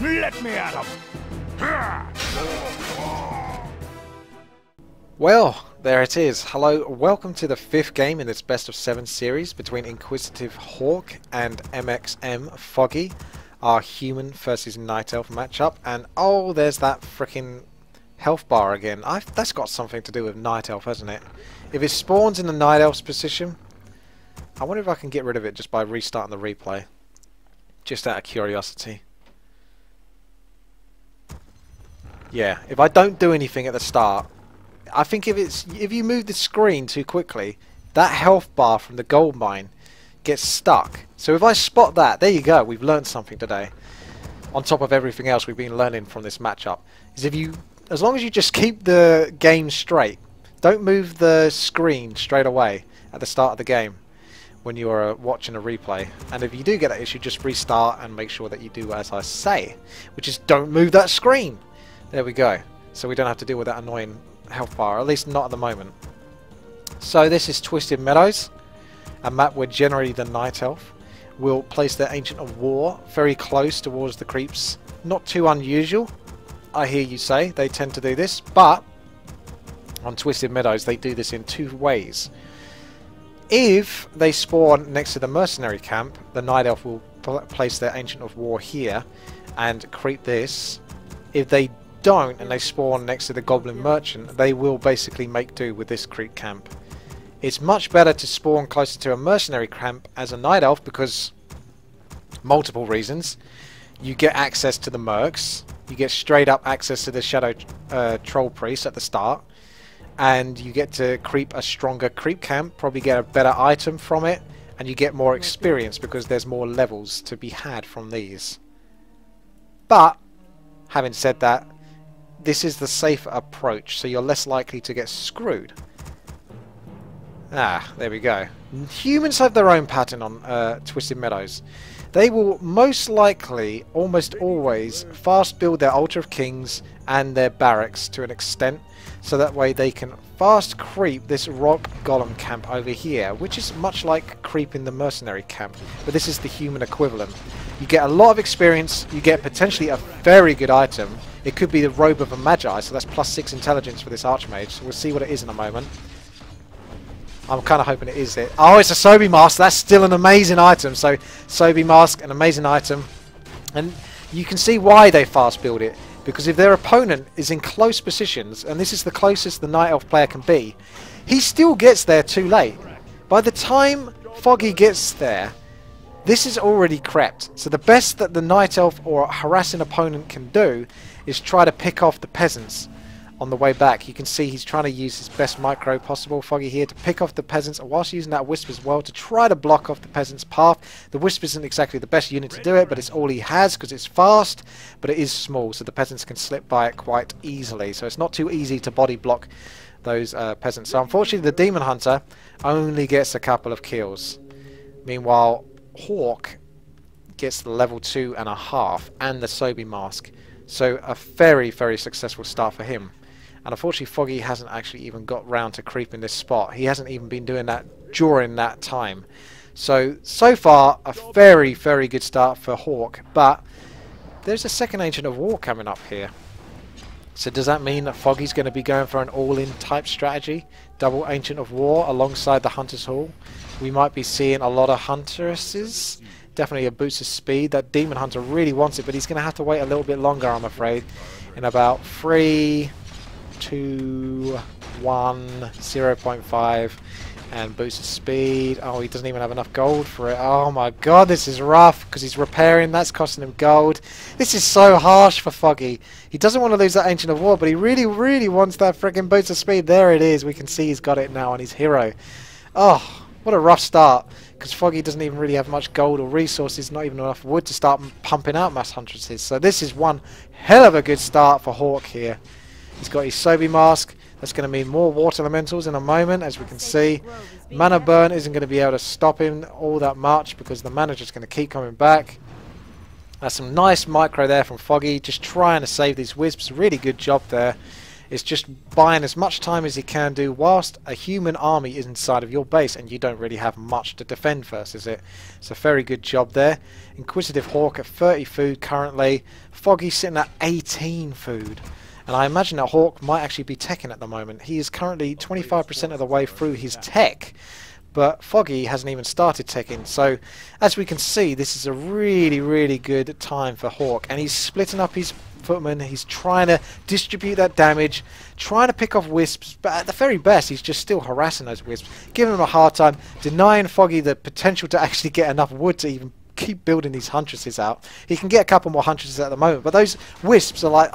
Let me at him! Well, there it is. Hello, welcome to the 5th game in this best of 7 series between InquisitiveHawk and MXM.Foggy, our human versus night elf matchup. And oh, there's that freaking health bar again. That's got something to do with night elf, hasn't it? If it spawns in the night elf's position, I wonder if I can get rid of it just by restarting the replay. Just out of curiosity. Yeah, if I don't do anything at the start, I think if you move the screen too quickly, that health bar from the gold mine gets stuck. So if I spot that, there you go, we've learned something today. On top of everything else we've been learning from this matchup, is as long as you just keep the game straight, don't move the screen straight away at the start of the game when you're watching a replay. And if you do get that issue, just restart and make sure that you do as I say, which is don't move that screen. There we go. So we don't have to deal with that annoying health bar, at least not at the moment. So this is Twisted Meadows, a map where generally the night elf will place their Ancient of War very close towards the creeps. Not too unusual, I hear you say. They tend to do this, but on Twisted Meadows they do this in two ways. If they spawn next to the mercenary camp, the night elf will place their Ancient of War here and creep this. If they don't and they spawn next to the goblin merchant, they will basically make do with this creep camp. It's much better to spawn closer to a mercenary camp as a night elf because multiple reasons. You get access to the mercs, you get straight up access to the shadow troll priest at the start, and you get to creep a stronger creep camp, probably get a better item from it, and you get more experience because there's more levels to be had from these. But having said that, this is the safer approach, so you're less likely to get screwed. Ah, there we go. Humans have their own pattern on Twisted Meadows. They will most likely, almost always, fast build their Altar of Kings and their barracks to an extent, so that way they can fast creep this rock golem camp over here, which is much like creeping the mercenary camp, but this is the human equivalent. You get a lot of experience, you get potentially a very good item. It could be the Robe of a Magi, so that's +6 intelligence for this Archmage, so we'll see what it is in a moment. I'm kind of hoping it is it. Oh, it's a Sobi Mask, that's still an amazing item, so Sobi Mask, an amazing item. And you can see why they fast build it, because if their opponent is in close positions, and this is the closest the Night Elf player can be, he still gets there too late. By the time Foggy gets there, this is already crept. So the best that the Night Elf or harassing opponent can do is try to pick off the peasants on the way back. You can see he's trying to use his best micro possible, Foggy here, to pick off the peasants, whilst using that Wisp as well to try to block off the peasants' path. The Wisp isn't exactly the best unit to do it, but it's all he has because it's fast, but it is small, so the peasants can slip by it quite easily. So it's not too easy to body block those peasants. So unfortunately the Demon Hunter only gets a couple of kills. Meanwhile, Hawk gets the level 2.5 and the Sobi Mask. So a very, very successful start for him. And unfortunately Foggy hasn't actually even got round to creeping this spot. He hasn't even been doing that during that time. So far a very, very good start for Hawk. But there's a second Ancient of War coming up here. So does that mean that Foggy's going to be going for an all-in type strategy? Double Ancient of War alongside the Hunter's Hall. We might be seeing a lot of Huntresses. Definitely a boost of speed. That Demon Hunter really wants it, but he's going to have to wait a little bit longer, I'm afraid. In about 3, 2, 1, 0.5, and boost of speed. Oh, he doesn't even have enough gold for it. Oh my god, this is rough, because he's repairing. That's costing him gold. This is so harsh for Foggy. He doesn't want to lose that Ancient of War, but he really, really wants that freaking boost of speed. There it is. We can see he's got it now on his hero. Oh, what a rough start, because Foggy doesn't even really have much gold or resources, not even enough wood to start pumping out mass huntresses. So this is one hell of a good start for Hawk here. He's got his Sobi Mask. That's going to mean more water elementals in a moment, as we can see. Mana burn isn't going to be able to stop him all that much because the mana just going to keep coming back. That's some nice micro there from Foggy, just trying to save these wisps. Really good job there. It's just buying as much time as he can do whilst a human army is inside of your base and you don't really have much to defend first, is it? It's a very good job there. InquisitiveHawk at 30 food currently. Foggy sitting at 18 food. And I imagine that Hawk might actually be teching at the moment. He is currently 25% of the way through his tech. But Foggy hasn't even started teching, so as we can see, this is a really, really good time for Hawk, and he's splitting up his footmen. He's trying to distribute that damage, trying to pick off wisps, but at the very best, he's just still harassing those wisps, giving them a hard time, denying Foggy the potential to actually get enough wood to even keep building these huntresses out. He can get a couple more huntresses at the moment, but those wisps are like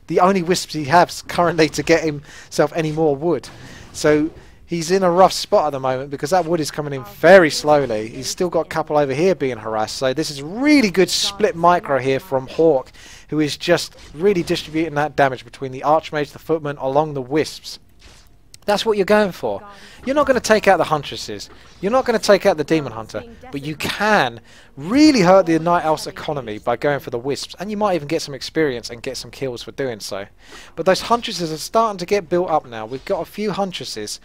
the only wisps he has currently to get himself any more wood. So he's in a rough spot at the moment because that wood is coming in very slowly. He's still got a couple over here being harassed. So this is really good split micro here from Hawk, who is just really distributing that damage between the Archmage, the Footman, along the Wisps. That's what you're going for. You're not going to take out the Huntresses. You're not going to take out the Demon Hunter. But you can really hurt the Night Elf's economy by going for the Wisps. And you might even get some experience and get some kills for doing so. But those Huntresses are starting to get built up now. We've got a few Huntresses,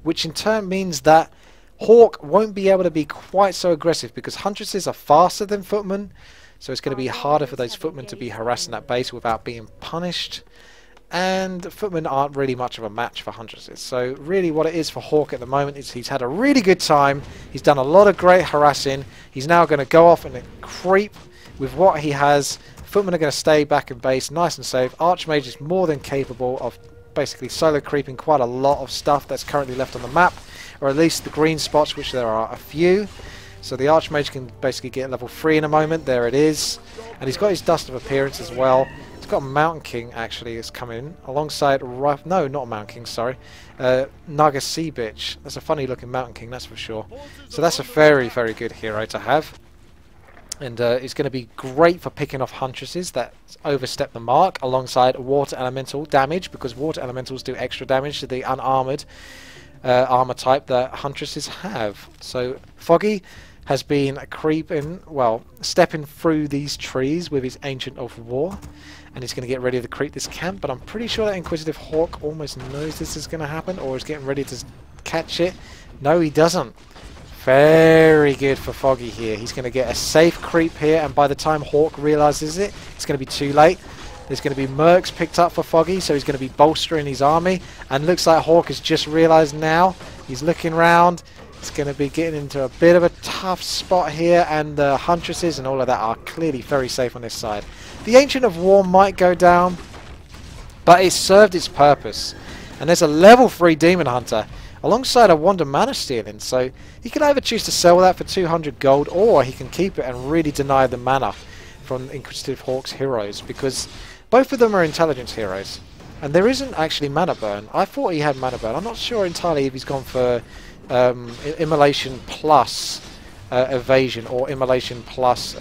which in turn means that Hawk won't be able to be quite so aggressive because Huntresses are faster than Footmen. So it's going to be harder for those Footmen to be harassing that base without being punished. And Footmen aren't really much of a match for Huntresses. So really what it is for Hawk at the moment is he's had a really good time. He's done a lot of great harassing. He's now going to go off and creep with what he has. Footmen are going to stay back in base nice and safe. Archmage is more than capable of basically solo creeping quite a lot of stuff that's currently left on the map. Or at least the green spots, which there are a few. So the Archmage can basically get level 3 in a moment. There it is. And he's got his Dust of Appearance as well. He's got a Mountain King actually is coming alongside no, not a Mountain King, sorry. Naga Sea Bitch. That's a funny looking Mountain King, that's for sure. So that's a very, very good hero to have. And it's going to be great for picking off Huntresses that overstep the mark alongside Water Elemental damage, because Water Elementals do extra damage to the unarmored armor type that Huntresses have. So Foggy has been creeping, well, stepping through these trees with his Ancient of War, and he's going to get ready to creep this camp, but I'm pretty sure that InquisitiveHawk almost knows this is going to happen, or is getting ready to catch it. No, he doesn't. Very good for Foggy here. He's going to get a safe creep here, and by the time Hawk realizes it, it's going to be too late. There's going to be mercs picked up for Foggy, so he's going to be bolstering his army, and looks like Hawk has just realized now. He's looking round. It's going to be getting into a bit of a tough spot here, and the Huntresses and all of that are clearly very safe on this side. The Ancient of War might go down, but it served its purpose. And there's a level 3 Demon Hunter alongside a Wand of Mana Stealing, so he can either choose to sell that for 200 gold, or he can keep it and really deny the mana from InquisitiveHawk's heroes, because both of them are intelligence heroes. And there isn't actually mana burn. I thought he had mana burn. I'm not sure entirely if he's gone for Immolation plus evasion, or Immolation plus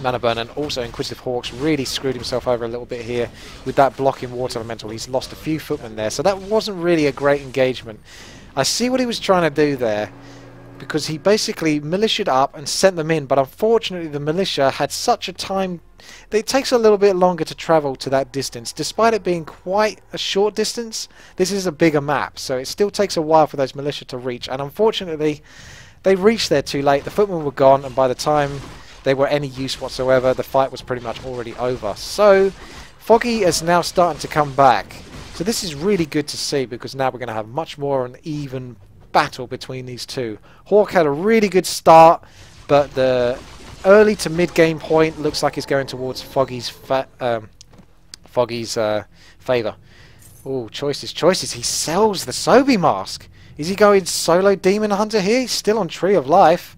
mana burn. And also InquisitiveHawk's really screwed himself over a little bit here with that blocking Water Elemental. He's lost a few footmen there, so that wasn't really a great engagement. I see what he was trying to do there, because he basically militiaed up and sent them in, but unfortunately the militia had such a time. It takes a little bit longer to travel to that distance, despite it being quite a short distance. This is a bigger map, so it still takes a while for those militia to reach, and unfortunately they reached there too late. The footmen were gone, and by the time they were any use whatsoever, the fight was pretty much already over. So Foggy is now starting to come back, so this is really good to see, because now we're going to have much more an even battle between these two. Hawk had a really good start, but the early to mid game point looks like it's going towards Foggy's favour. Oh, choices. He sells the Sobi mask. Is he going solo Demon Hunter here? He's still on Tree of Life.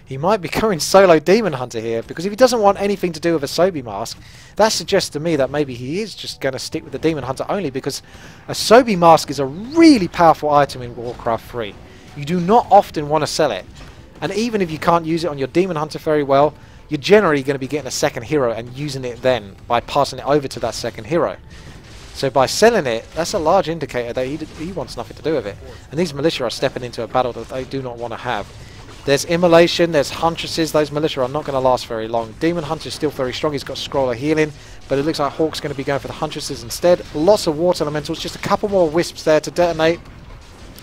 He might be going solo Demon Hunter here, because if he doesn't want anything to do with a Sobi mask, that suggests to me that maybe he is just going to stick with the Demon Hunter only, because a Sobi mask is a really powerful item in Warcraft 3. You do not often want to sell it. And even if you can't use it on your Demon Hunter very well, you're generally going to be getting a second hero and using it then by passing it over to that second hero. So by selling it, that's a large indicator that he wants nothing to do with it. And these militia are stepping into a battle that they do not want to have. There's Immolation, there's Huntresses. Those militia are not going to last very long. Demon Hunter's still very strong. He's got Scroll of Healing, but it looks like Hawk's going to be going for the Huntresses instead. Lots of Water Elementals. Just a couple more Wisps there to detonate.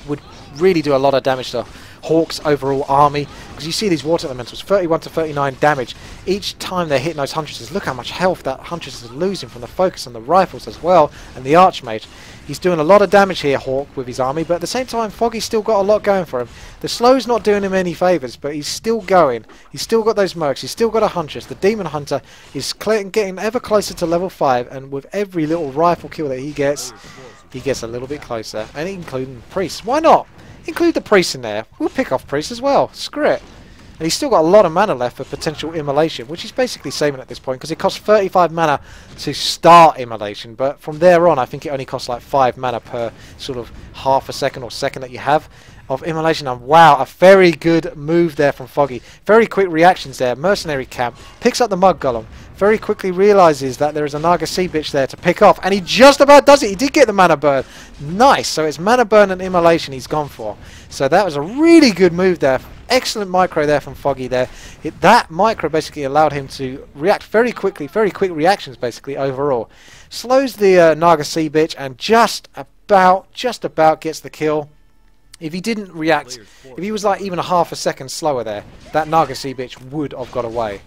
Would really do a lot of damage to Hawk's overall army, because you see these Water Elementals, 31 to 39 damage each time they're hitting those Huntresses. Look how much health that Huntress is losing from the focus on the rifles as well, and the Archmage. He's doing a lot of damage here, Hawk, with his army, but at the same time, Foggy's still got a lot going for him. The slow's not doing him any favours, but he's still going. He's still got those mercs, he's still got a Huntress. The Demon Hunter is getting ever closer to level 5, and with every little rifle kill that he gets a little bit closer, and including Priests. Why not? Include the Priest in there. We'll pick off Priest as well. Screw it. And he's still got a lot of mana left for potential Immolation, which he's basically saving at this point, because it costs 35 mana to start Immolation, but from there on I think it only costs like 5 mana per sort of half a second or second that you have of Immolation. And wow, a very good move there from Foggy. Very quick reactions there. Mercenary Camp picks up the Mud Golem. Very quickly realises that there is a Naga Sea Bitch there to pick off, and he just about does it. He did get the Mana Burn. Nice. So it's Mana Burn and Immolation he's gone for. So that was a really good move there. Excellent micro there from Foggy there. That micro basically allowed him to react very quickly, very quick reactions basically overall. Slows the Naga Sea Bitch and just about gets the kill. If he didn't react, if he was like even a half a second slower there, that Naga Sea Bitch would have got away.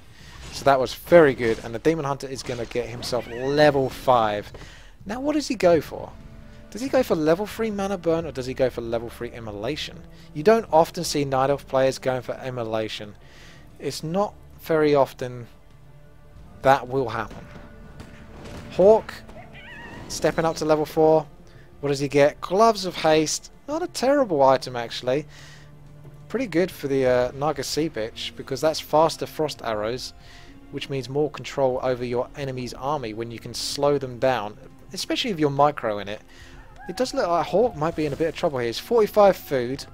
So that was very good, and the Demon Hunter is going to get himself level 5. Now what does he go for? Does he go for level 3 Mana Burn, or does he go for level 3 Immolation? You don't often see Night Elf players going for Immolation. It's not very often that will happen. Hawk, stepping up to level 4. What does he get? Gloves of Haste. Not a terrible item actually. Pretty good for the Naga Sea Bitch, because that's faster frost arrows, which means more control over your enemy's army when you can slow them down, especially if you're micro in it. It does look like Hawk might be in a bit of trouble here. It's 45 food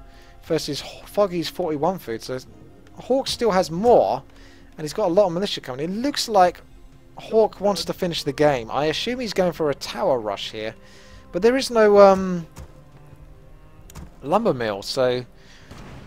versus Foggy's 41 food, so Hawk still has more, and he's got a lot of militia coming. It looks like Hawk wants to finish the game. I assume he's going for a tower rush here, but there is no lumber mill, so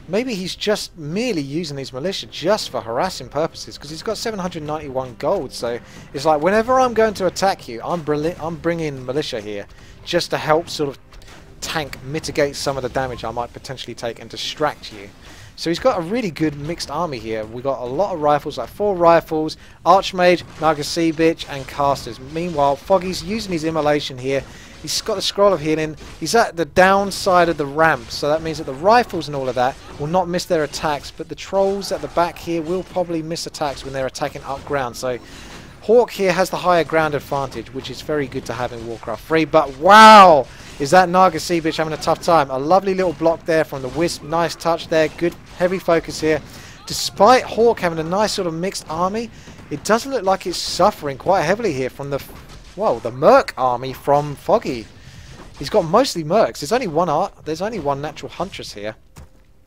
maybe he's just merely using his militia just for harassing purposes, because he's got 791 gold. So it's like, whenever I'm going to attack you, I'm bringing militia here just to help sort of mitigate some of the damage I might potentially take and distract you. So he's got a really good mixed army here. We've got a lot of rifles, like 4 rifles, Archmage, Naga Sea Bitch, and casters. Meanwhile, Foggy's using his Immolation here. He's got the Scroll of Healing. He's at the downside of the ramp, so that means that the rifles and all of that will not miss their attacks, but the trolls at the back here will probably miss attacks when they're attacking up ground. So Hawk here has the higher ground advantage, which is very good to have in Warcraft 3. But wow, is that Naga Sea Bitch having a tough time. A lovely little block there from the Wisp. Nice touch there. Good heavy focus here. Despite Hawk having a nice sort of mixed army, it does look like it's suffering quite heavily here from the Merc army from Foggy. He's got mostly Mercs. There's only one natural Huntress here.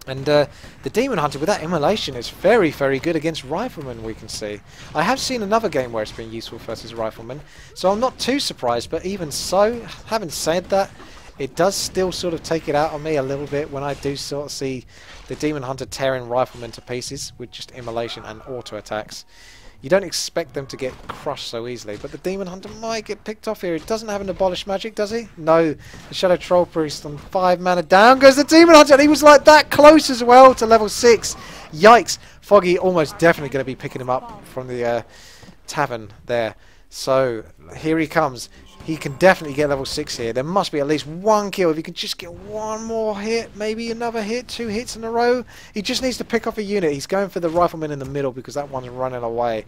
And the Demon Hunter with that Immolation is very, very good against Riflemen, we can see. I have seen another game where it's been useful versus Riflemen, so I'm not too surprised, but even so, having said that, it does still sort of take it out on me a little bit when I do sort of see the Demon Hunter tearing Riflemen to pieces with just Immolation and auto attacks. You don't expect them to get crushed so easily, but the Demon Hunter might get picked off here. He doesn't have an Abolish Magic, does he? No. The Shadow Troll Priest on 5 mana. Down goes the Demon Hunter, and he was like that close as well to level 6. Yikes. Foggy almost definitely going to be picking him up from the tavern there. So, here he comes. He can definitely get level 6 here. There must be at least one kill. If he can just get one more hit, maybe another hit, 2 hits in a row. He just needs to pick off a unit. He's going for the Rifleman in the middle because that one's running away.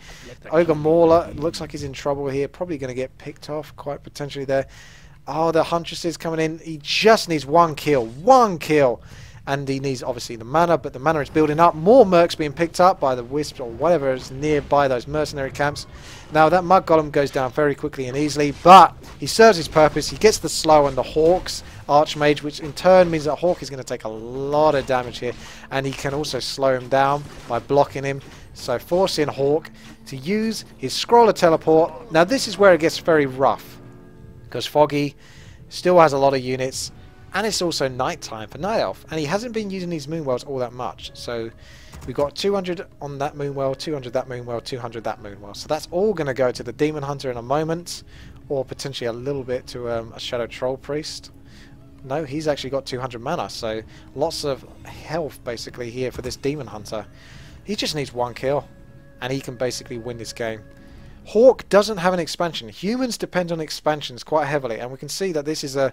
Ogre Mauler looks like he's in trouble here. Probably going to get picked off quite potentially there. Oh, the Huntress is coming in. He just needs one kill. One kill. And he needs, obviously, the mana, but the mana is building up. More mercs being picked up by the Wisps or whatever is nearby those mercenary camps. Now, that Mud Golem goes down very quickly and easily, but he serves his purpose. He gets the slow and the Hawk's Archmage, which in turn means that Hawk is going to take a lot of damage here. And he can also slow him down by blocking him. So, forcing Hawk to use his Scroll of Teleport. Now, this is where it gets very rough, because Foggy still has a lot of units. and it's also night time for Night Elf, and he hasn't been using these Moonwells all that much. So we've got 200 on that Moonwell, 200 that Moonwell, 200 that Moonwell. So that's all going to go to the Demon Hunter in a moment, or potentially a little bit to a Shadow Troll Priest. No, he's actually got 200 mana, so lots of health basically here for this Demon Hunter. He just needs one kill, and he can basically win this game. Hawk doesn't have an expansion. Humans depend on expansions quite heavily, and we can see that this is a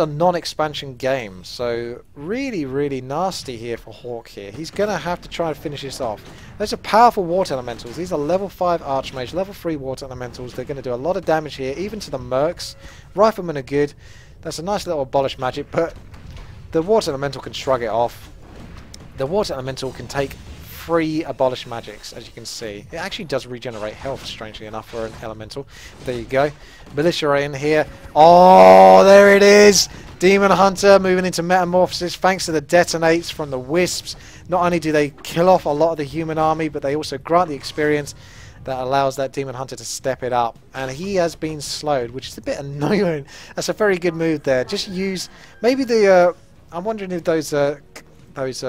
non-expansion game, so really nasty here for Hawk here. He's going to have to try and finish this off. Those are powerful water elementals. These are level 5 Archmage, level 3 water elementals. They're going to do a lot of damage here, even to the Mercs. Riflemen are good. That's a nice little abolish magic, but the water elemental can shrug it off. The water elemental can take 3 abolish magics, as you can see. It actually does regenerate health, strangely enough, for an elemental. There you go. Militia are in here. Oh, there it is! Demon Hunter moving into Metamorphosis thanks to the detonates from the Wisps. Not only do they kill off a lot of the human army, but they also grant the experience that allows that Demon Hunter to step it up. And he has been slowed, which is a bit annoying. That's a very good move there. Just use... Maybe the... I'm wondering if those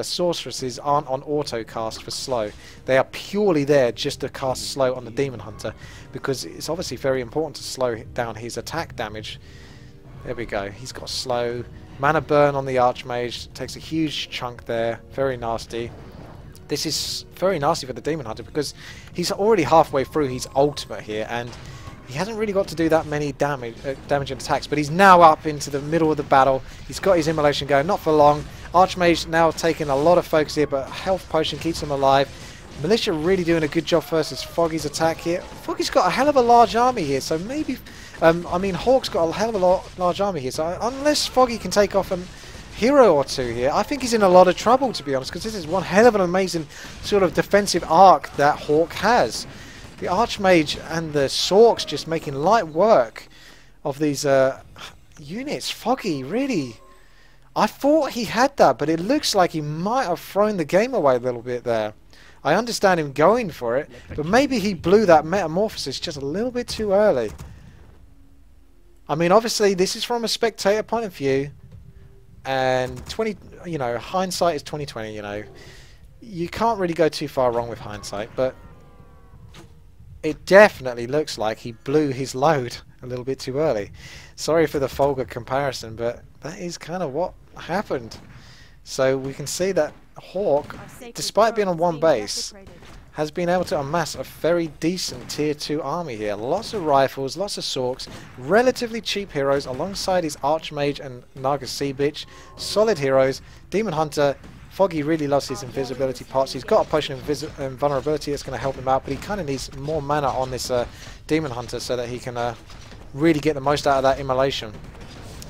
sorceresses aren't on auto cast for slow. They are purely there just to cast slow on the Demon Hunter, because it's obviously very important to slow down his attack damage. There we go. He's got slow. Mana burn on the Archmage. Takes a huge chunk there. Very nasty. This is very nasty for the Demon Hunter because he's already halfway through his ultimate here, and he hasn't really got to do that many damaging attacks, but he's now up into the middle of the battle. He's got his immolation going, not for long. Archmage now taking a lot of focus here, but Health Potion keeps him alive. Militia really doing a good job versus Foggy's attack here. Foggy's got a hell of a large army here, so maybe... I mean, Hawk's got a hell of a large army here, so unless Foggy can take off a hero or two here, I think he's in a lot of trouble, to be honest, because this is one hell of an amazing sort of defensive arc that Hawk has. The Archmage and the Sorks just making light work of these units. Foggy, really... I thought he had that, but it looks like he might have thrown the game away a little bit there. I understand him going for it, but maybe he blew that Metamorphosis just a little bit too early. I mean, obviously, this is from a spectator point of view, and hindsight is 20/20. You can't really go too far wrong with hindsight, but it definitely looks like he blew his load a little bit too early. Sorry for the vulgar comparison, but that is kind of what happened. So we can see that Hawk, despite being on one base, has been able to amass a very decent tier 2 army here. Lots of rifles, lots of Sorks, relatively cheap heroes alongside his Archmage and Naga Sea Bitch. Solid heroes. Demon Hunter, Foggy really loves his invisibility pots. He's got a potion of invulnerability that's going to help him out, but he kind of needs more mana on this Demon Hunter so that he can really get the most out of that immolation.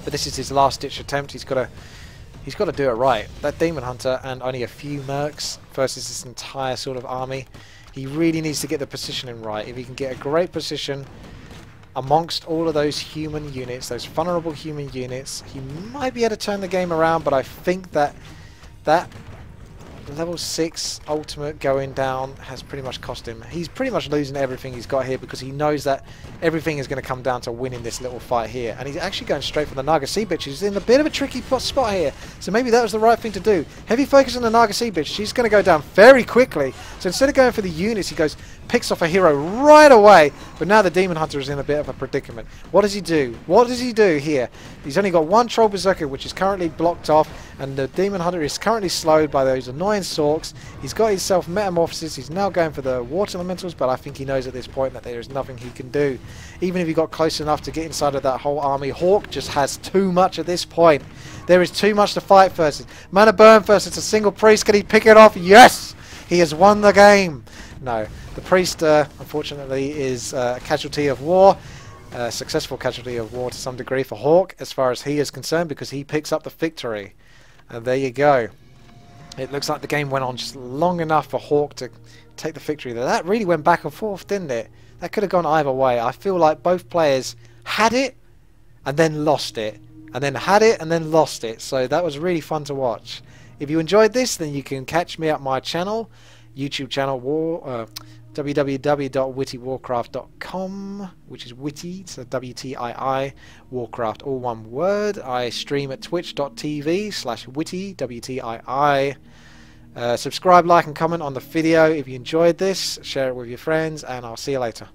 But this is his last ditch attempt. He's got to do it right. That Demon Hunter and only a few mercs versus this entire sort of army. He really needs to get the positioning right. If he can get a great position amongst all of those human units, those vulnerable human units, he might be able to turn the game around, but I think that level 6 ultimate going down has pretty much cost him. He's pretty much losing everything he's got here because he knows that everything is going to come down to winning this little fight here. And he's actually going straight for the Naga Sea Bitch. He's in a bit of a tricky spot here. So maybe that was the right thing to do. Heavy focus on the Naga Sea Bitch. She's going to go down very quickly. So instead of going for the units, he picks off a hero right away. But now the Demon Hunter is in a bit of a predicament. What does he do? What does he do here? He's only got one Troll Berserker, which is currently blocked off. And the Demon Hunter is currently slowed by those annoying Sorks. He's got himself Metamorphosis. He's now going for the Water Elementals, but I think he knows at this point that there is nothing he can do. Even if he got close enough to get inside of that whole army, Hawk just has too much at this point. There is too much to fight versus. Mana Burn versus a single Priest. Can he pick it off? Yes! He has won the game. No. The Priest, unfortunately, is a casualty of war. A successful casualty of war to some degree for Hawk, as far as he is concerned, because he picks up the victory. And there you go. It looks like the game went on just long enough for Hawk to take the victory there. That really went back and forth, didn't it? That could have gone either way. I feel like both players had it and then lost it. And then had it and then lost it. So that was really fun to watch. If you enjoyed this, then you can catch me at my channel. YouTube channel, www.WTiiWarcraft.com, which is witty, so WTii, Warcraft, all one word. I stream at twitch.tv/witty, WTii. Subscribe, like and comment on the video if you enjoyed this. Share it with your friends, and I'll see you later.